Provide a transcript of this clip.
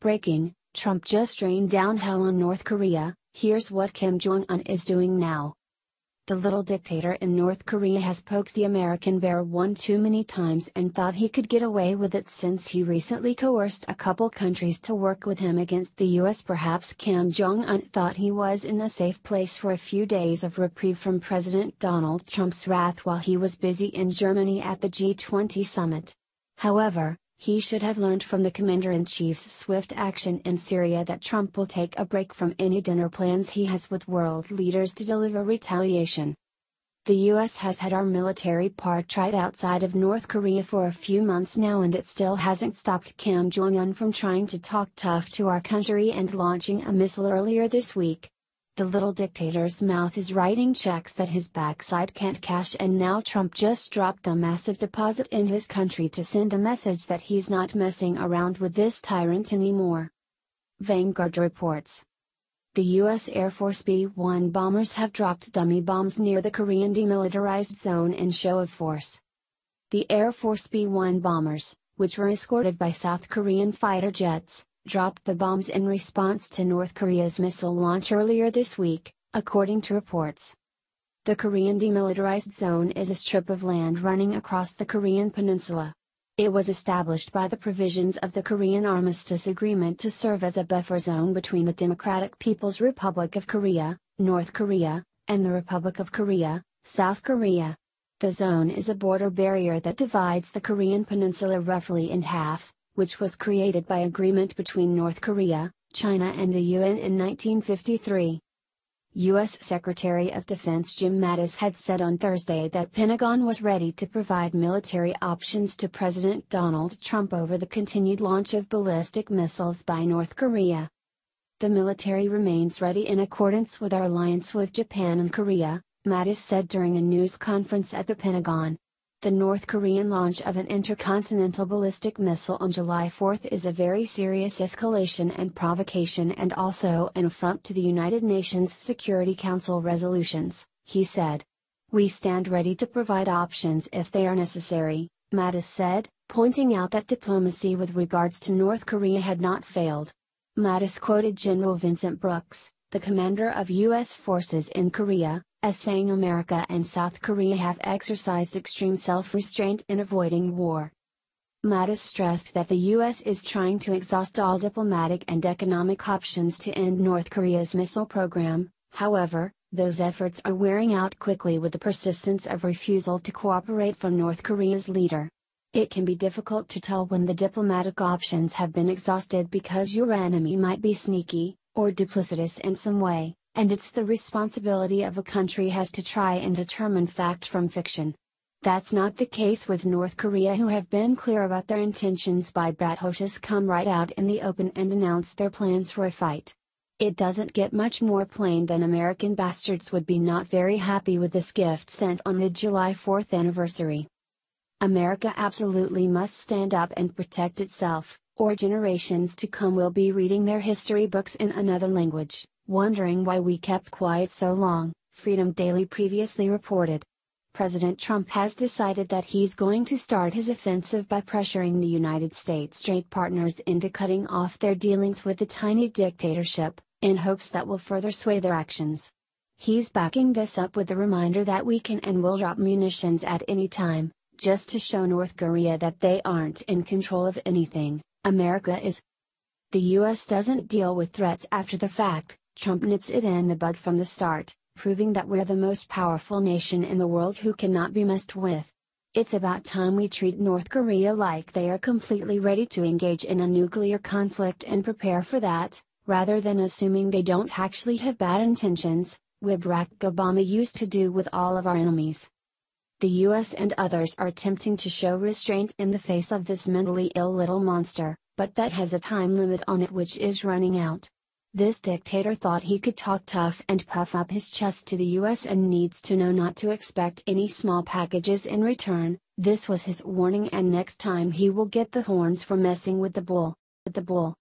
Breaking: Trump just rained down hell on North Korea. Here's what Kim Jong-un is doing now. The little dictator in North Korea has poked the American bear one too many times and thought he could get away with it since he recently coerced a couple countries to work with him against the US. Perhaps Kim Jong-un thought he was in a safe place for a few days of reprieve from President Donald Trump's wrath while he was busy in Germany at the G20 summit. However, he should have learned from the commander-in-chief's swift action in Syria that Trump will take a break from any dinner plans he has with world leaders to deliver retaliation. The US has had our military part right outside of North Korea for a few months now, and it still hasn't stopped Kim Jong-un from trying to talk tough to our country and launching a missile earlier this week. The little dictator's mouth is writing checks that his backside can't cash, and now Trump just dropped a massive deposit in his country to send a message that he's not messing around with this tyrant anymore. Vanguard reports. The U.S. Air Force B-1 bombers have dropped dummy bombs near the Korean demilitarized zone in show of force. The Air Force B-1 bombers, which were escorted by South Korean fighter jets, dropped the bombs in response to North Korea's missile launch earlier this week, according to reports. The Korean Demilitarized Zone is a strip of land running across the Korean peninsula. It was established by the provisions of the Korean Armistice Agreement to serve as a buffer zone between the Democratic People's Republic of Korea, North Korea, and the Republic of Korea, South Korea. The zone is a border barrier that divides the Korean peninsula roughly in half, which was created by agreement between North Korea, China and the UN in 1953. U.S. Secretary of Defense Jim Mattis had said on Thursday that Pentagon was ready to provide military options to President Donald Trump over the continued launch of ballistic missiles by North Korea. The military remains ready in accordance with our alliance with Japan and Korea, Mattis said during a news conference at the Pentagon. The North Korean launch of an intercontinental ballistic missile on July 4 is a very serious escalation and provocation, and also an affront to the United Nations Security Council resolutions, he said. We stand ready to provide options if they are necessary, Mattis said, pointing out that diplomacy with regards to North Korea had not failed. Mattis quoted General Vincent Brooks, the commander of U.S. forces in Korea, as saying America and South Korea have exercised extreme self-restraint in avoiding war. Mattis stressed that the U.S. is trying to exhaust all diplomatic and economic options to end North Korea's missile program. However, those efforts are wearing out quickly with the persistence of refusal to cooperate from North Korea's leader. It can be difficult to tell when the diplomatic options have been exhausted because your enemy might be sneaky, or duplicitous in some way, and it's the responsibility of a country has to try and determine fact from fiction. That's not the case with North Korea, who have been clear about their intentions by Brathotis come right out in the open and announce their plans for a fight. It doesn't get much more plain than American bastards would be not very happy with this gift sent on the July 4th anniversary. America absolutely must stand up and protect itself, or generations to come will be reading their history books in another language, wondering why we kept quiet so long, Freedom Daily previously reported. President Trump has decided that he's going to start his offensive by pressuring the United States trade partners into cutting off their dealings with the tiny dictatorship, in hopes that will further sway their actions. He's backing this up with the reminder that we can and will drop munitions at any time, just to show North Korea that they aren't in control of anything. America is. The U.S. doesn't deal with threats after the fact. Trump nips it in the bud from the start, proving that we're the most powerful nation in the world who cannot be messed with. It's about time we treat North Korea like they are completely ready to engage in a nuclear conflict and prepare for that, rather than assuming they don't actually have bad intentions, what Barack Obama used to do with all of our enemies. The U.S. and others are attempting to show restraint in the face of this mentally ill little monster, but that has a time limit on it which is running out. This dictator thought he could talk tough and puff up his chest to the U.S. and needs to know not to expect any small packages in return. This was his warning, and next time he will get the horns for messing with the bull.